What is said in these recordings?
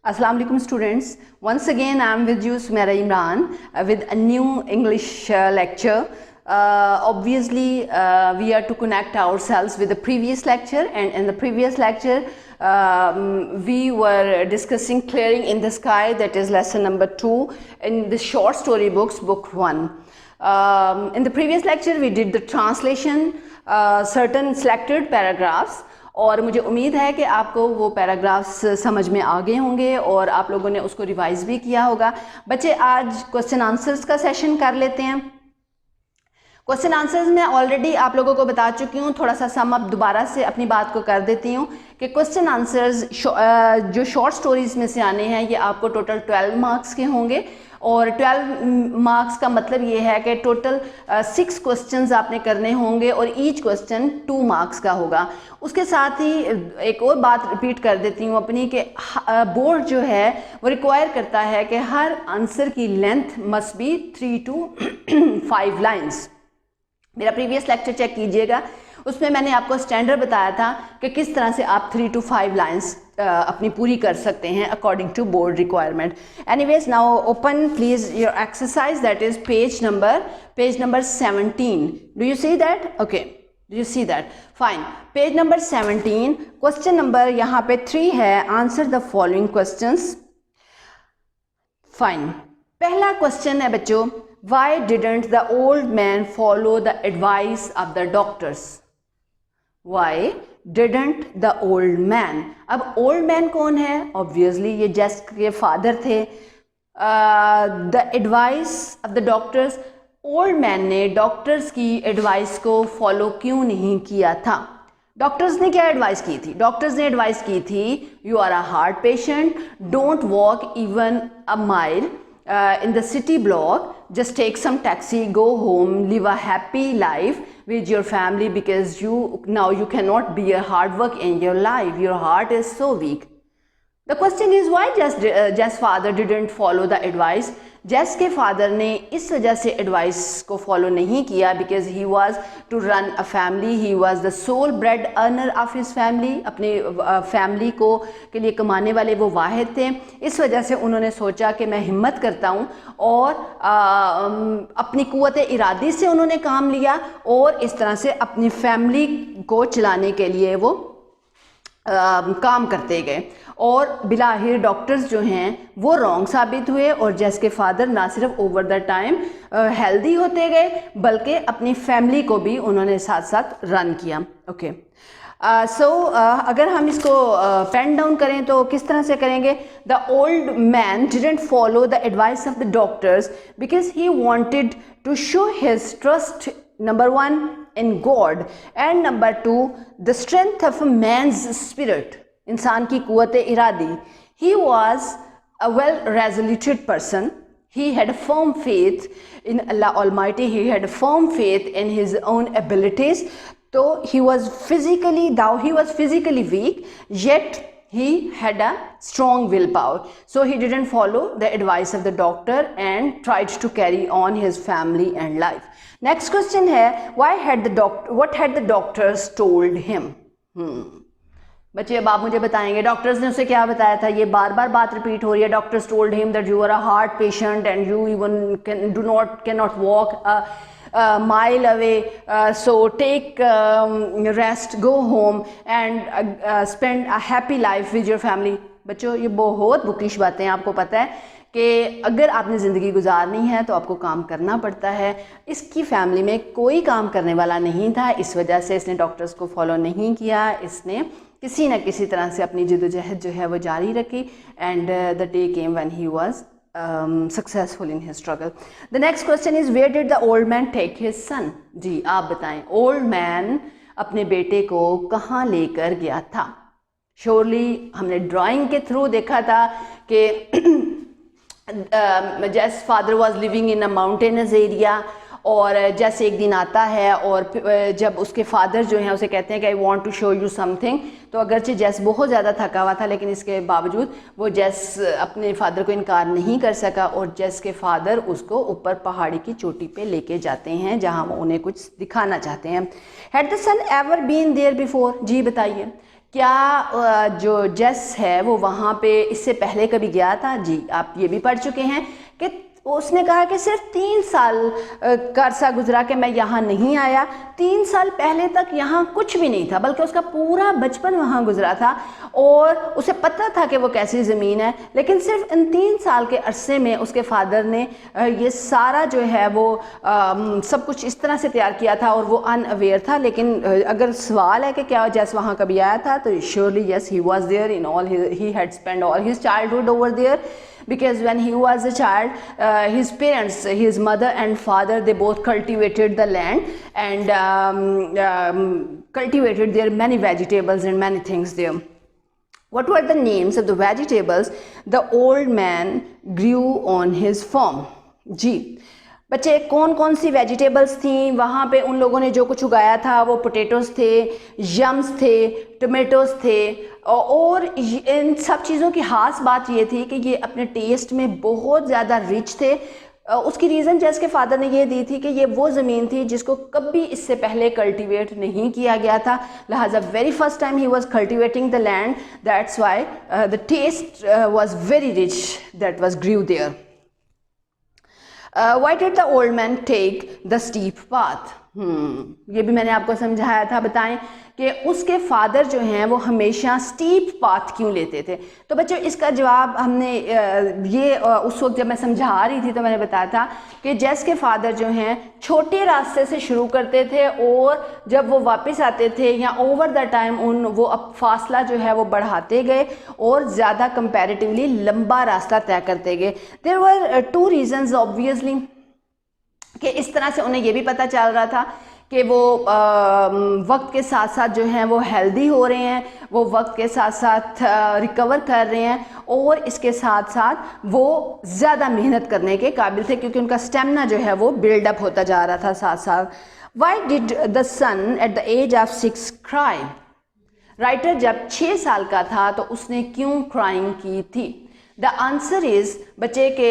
Assalamu alaikum students. Once again I am with you Sumaira Imran with a new English lecture. Obviously we are to connect ourselves with the previous lecture, and in the previous lecture we were discussing Clearing in the Sky, that is lesson number 2 in the short story books book 1. In the previous lecture we did the translation, certain selected paragraphs, और मुझे उम्मीद है कि आपको वो paragraphs समझ में आ गए होंगे और आप लोगों ने उसको रिवाइज भी किया होगा। बच्चे आज क्वेश्चन आंसर्स का सेशन कर लेते हैं। क्वेश्चन आंसर्स मैं ऑलरेडी आप लोगों को बता चुकी हूँ, थोड़ा सा सम अप दोबारा से अपनी बात को कर देती हूँ कि क्वेश्चन आंसर्स जो शॉर्ट स्टोरीज में से आने हैं ये आपको टोटल 12 मार्क्स के होंगे, और 12 मार्क्स का मतलब ये है कि टोटल 6 क्वेश्चंस आपने करने होंगे और ईच क्वेश्चन 2 मार्क्स का होगा। उसके साथ ही एक और बात रिपीट कर देती हूँ अपनी कि बोर्ड जो है वो रिक्वायर करता है कि हर आंसर की length must be 3 to 5 lines. मेरा प्रीवियस लेक्चर चेक कीजिएगा, उसमें मैंने आपको स्टैंडर्ड बताया था कि किस तरह से आप 3 to 5 लाइन्स अपनी पूरी कर सकते हैं according to board requirement. Anyways now open please your exercise, that is page number 17. Do you see that? Okay, do you see that? Fine. Page number 17, question number यहाँ पे 3 है, answer the following questions. Fine. पहला question है बच्चों, why didn't the old man follow the advice of the doctors? Why didn't the old man? अब old man कौन है? Obviously ये जेस के फादर थे। The advice of the doctors, old man ने डॉक्टर्स की एडवाइस को फॉलो क्यों नहीं किया था? डॉक्टर्स ने क्या एडवाइस की थी? डॉक्टर्स ने एडवाइस की थी, you are a heart patient, don't walk even a mile in the city block, just take some taxi, go home, live a happy life with your family, because you cannot be a hard work in your life, your heart is so weak. The question is why Jess father didn't follow the advice? जेस के father ने इस वजह से advice को follow नहीं किया because he was to run a family, he was the sole bread earner of his family. अपने फैमिली को के लिए कमाने वाले वो वाहिद थे। इस वजह से उन्होंने सोचा कि मैं हिम्मत करता हूँ, और अपनी कुव्वत इरादी से उन्होंने काम लिया और इस तरह से अपनी फैमिली को चलाने के लिए वो काम करते गए। और बिलाहिर डॉक्टर्स जो हैं वो रॉन्ग साबित हुए, और जेस के फादर ना सिर्फ ओवर द टाइम हेल्दी होते गए बल्कि अपनी फैमिली को भी उन्होंने साथ साथ रन किया। ओके, सो अगर हम इसको पेन डाउन करें तो किस तरह से करेंगे? The old man didn't follow the advice of the doctors because he wanted to show his trust, number 1 in God, and number 2 the strength of a man's spirit, इंसान की कुव्वत Eradi. He was a well resoluted person, he had a firm faith in Allah Almighty, he had a firm faith in his own abilities. So he was physically weak, yet he had a strong willpower, so he didn't follow the advice of the doctor and tried to carry on his family and life. Next question है, what had the doctors told him? बच्चे अब आप मुझे बताएंगे doctors ने उसे क्या बताया था। ये बार बार बात रिपीट हो रही है। Doctors told him that you are a heart patient and you even cannot walk mile away, so take rest, go home and spend a happy life with your family. बच्चों ये बहुत बुकिश बातें हैं। आपको पता है कि अगर आपने ज़िंदगी गुजारनी है तो आपको काम करना पड़ता है। इसकी फैमिली में कोई काम करने वाला नहीं था, इस वजह से इसने डॉक्टर्स को फॉलो नहीं किया। इसने किसी न किसी तरह से अपनी जद्दोजहद जो है वो जारी रखी, and the day came when he was successful in his struggle. The next question is where did the old man take his son? जी आप बताएं, old man अपने बेटे को कहाँ लेकर गया था? Surely हमने ड्राइंग के थ्रू देखा था कि Jess father was living in a mountainous area, और जैसे एक दिन आता है और जब उसके फादर जो हैं उसे कहते हैं कि I want to show you something, तो अगरचे जेस बहुत ज़्यादा थका हुआ था लेकिन इसके बावजूद वो जेस अपने फादर को इनकार नहीं कर सका, और जेस के फादर उसको ऊपर पहाड़ी की चोटी पे लेके जाते हैं जहां वो उन्हें कुछ दिखाना चाहते हैं। Had the sun ever been there before? जी बताइए, क्या जो जेस है वो वहाँ पे इससे पहले कभी गया था? जी, आप ये भी पढ़ चुके हैं कि उसने कहा कि सिर्फ 3 साल का अरसा गुजरा कि मैं यहाँ नहीं आया। 3 साल पहले तक यहाँ कुछ भी नहीं था, बल्कि उसका पूरा बचपन वहाँ गुजरा था और उसे पता था कि वो कैसी ज़मीन है। लेकिन सिर्फ इन 3 साल के अरसे में उसके फादर ने ये सारा जो है वो सब कुछ इस तरह से तैयार किया था और वो अनअवेयर था। लेकिन अगर सवाल है कि क्या जैस वहाँ कभी आया था, तो surely yes, he was there in all, he had spend all his childhood over there, because when he was a child, his parents, his mother and father, they both cultivated the land and cultivated their many vegetables and many things there. What were the names of the vegetables the old man grew on his farm? जी बच्चे, कौन कौन सी vegetables थी वहाँ पे उन लोगों ने जो कुछ उगाया था? वो पोटैटोस थे, यम्स थे, टोमेटोस थे, और इन सब चीज़ों की खास बात ये थी कि ये अपने टेस्ट में बहुत ज़्यादा रिच थे। उसकी रीज़न जेस के फादर ने ये दी थी कि ये वो ज़मीन थी जिसको कभी इससे पहले कल्टीवेट नहीं किया गया था, लिहाजा very first time he was cultivating the land, that's why the taste was very rich that was grew there. Why did the old man take the steep path? ये भी मैंने आपको समझाया था। बताएं कि उसके फादर जो हैं वो हमेशा स्टीप पाथ क्यों लेते थे? तो बच्चों, इसका जवाब हमने ये उस वक्त जब मैं समझा रही थी तो मैंने बताया था कि जेस के फादर जो हैं छोटे रास्ते से शुरू करते थे और जब वो वापस आते थे या ओवर द टाइम वो अब फासला जो है वो बढ़ाते गए और ज़्यादा कंपैरेटिवली लंबा रास्ता तय करते गए। देयर वर 2 रीजंस ऑब्वियसली कि इस तरह से उन्हें ये भी पता चल रहा था कि वो वक्त के साथ साथ जो हैं वो हेल्दी हो रहे हैं, वो वक्त के साथ साथ रिकवर कर रहे हैं और इसके साथ साथ वो ज़्यादा मेहनत करने के काबिल थे क्योंकि उनका स्टेमिना जो है वो बिल्डअप होता जा रहा था साथ साथ। Why did the son at the age of 6 cry? Writer जब 6 साल का था तो उसने क्यों क्राइंग की थी? द आंसर इज़ बच्चे के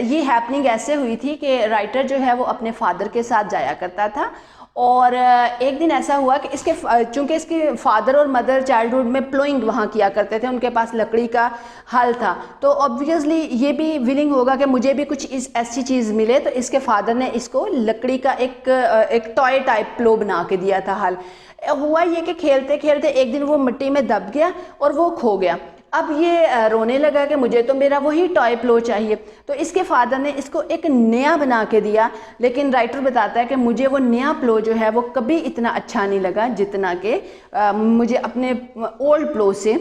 ये हैपनिंग ऐसे हुई थी कि राइटर जो है वो अपने फादर के साथ जाया करता था और एक दिन ऐसा हुआ कि चूँकि इसके फादर और मदर चाइल्डहुड में प्लोइंग वहाँ किया करते थे, उनके पास लकड़ी का हल था, तो ऑब्वियसली ये भी विलिंग होगा कि मुझे भी कुछ ऐसी चीज़ मिले, तो इसके फादर ने इसको लकड़ी का एक टॉय टाइप प्लो बना के दिया था हल। हुआ ये कि खेलते खेलते एक दिन वो मिट्टी में दब गया और वो खो गया। अब ये रोने लगा कि मुझे तो मेरा वही टॉय प्लो चाहिए, तो इसके फादर ने इसको एक नया बना के दिया। लेकिन राइटर बताता है कि मुझे वो नया प्लो जो है वो कभी इतना अच्छा नहीं लगा जितना कि मुझे अपने ओल्ड प्लो से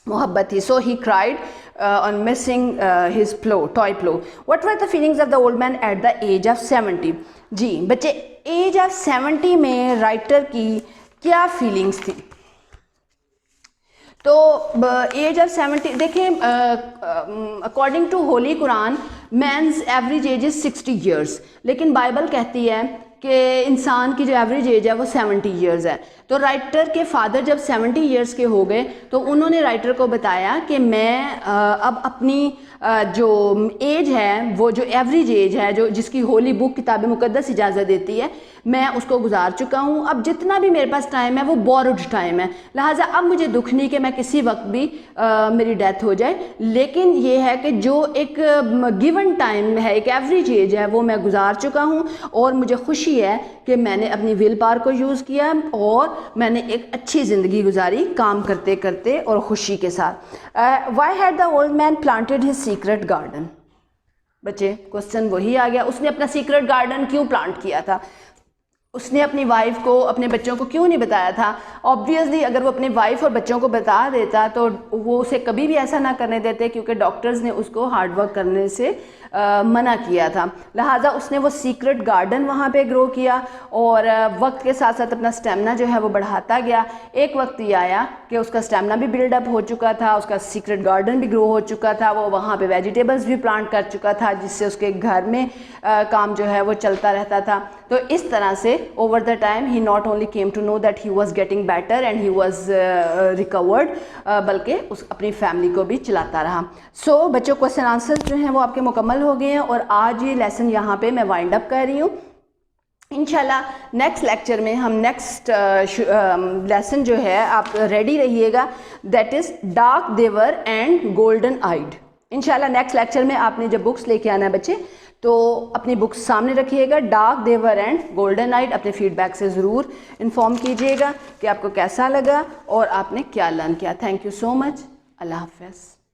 मोहब्बत थी। So he cried on missing his plough, toy plough. What were the feelings of the old man at the age of 70? जी बच्चे, एज ऑफ 70 में राइटर की क्या फीलिंग्स थी? तो एज ऑफ 70 देखें, according to holy Quran man's average age is 60 years, लेकिन Bible कहती है कि इंसान की जो एवरेज एज है वो 70 ईयर्स है। तो राइटर के फादर जब 70 ईयर्स के हो गए तो उन्होंने राइटर को बताया कि मैं अब अपनी जो एज है, वो जो एवरेज एज है, जो जिसकी होली बुक किताब मुकद्दस इजाज़त देती है, मैं उसको गुजार चुका हूँ। अब जितना भी मेरे पास टाइम है वो बोरोड टाइम है, लिहाजा अब मुझे दुख नहीं कि मैं किसी वक्त भी मेरी डेथ हो जाए। लेकिन ये है कि जो एक गिवन टाइम है, एक एवरेज एज है, वो मैं गुजार चुका हूँ और मुझे खुशी है कि मैंने अपनी विल पावर को यूज़ किया और मैंने एक अच्छी ज़िंदगी गुजारी काम करते करते और खुशी के साथ। Why had the old man planted his secret garden? बच्चे, क्वेश्चन वही आ गया, उसने अपना सीक्रेट गार्डन क्यों प्लांट किया था? उसने अपनी वाइफ को, अपने बच्चों को क्यों नहीं बताया था? ऑब्वियसली अगर वो अपनी वाइफ और बच्चों को बता देता तो वो उसे कभी भी ऐसा ना करने देते, क्योंकि डॉक्टर्स ने उसको हार्डवर्क करने से मना किया था। लिहाजा उसने वो सीक्रेट गार्डन वहाँ पे ग्रो किया और वक्त के साथ साथ अपना स्टेमिना जो है वो बढ़ाता गया। एक वक्त ये आया कि उसका स्टेमिना भी बिल्डअप हो चुका था, उसका सीक्रेट गार्डन भी ग्रो हो चुका था, वो वहाँ पे वेजिटेबल्स भी प्लांट कर चुका था, जिससे उसके घर में काम जो है वो चलता रहता था। तो इस तरह से over the time he not only came to know that he was getting better and he was recovered, बल्कि उस अपनी फैमिली को भी चलाता रहा। सो बच्चों, क्वेश्चन आंसर जो हैं वो आपके मुकम्मल हो गए हैं और आज ये लेसन यहाँ पे मैं वाइंड अप कर रही हूँ। इंशाल्लाह नेक्स्ट लेक्चर में हम नेक्स्ट लेसन जो है आप रेडी रहिएगा, दैट इज़ डार्क देवर एंड गोल्डन आइड। इंशाल्लाह नेक्स्ट लेक्चर में आपने जब बुक्स लेके आना है बच्चे तो अपनी बुक्स सामने रखिएगा, डार्क देवर एंड गोल्डन आइड। अपने फीडबैक से ज़रूर इन्फॉर्म कीजिएगा कि आपको कैसा लगा और आपने क्या लर्न किया। Thank you so much. अल्लाह हाफ़िज़।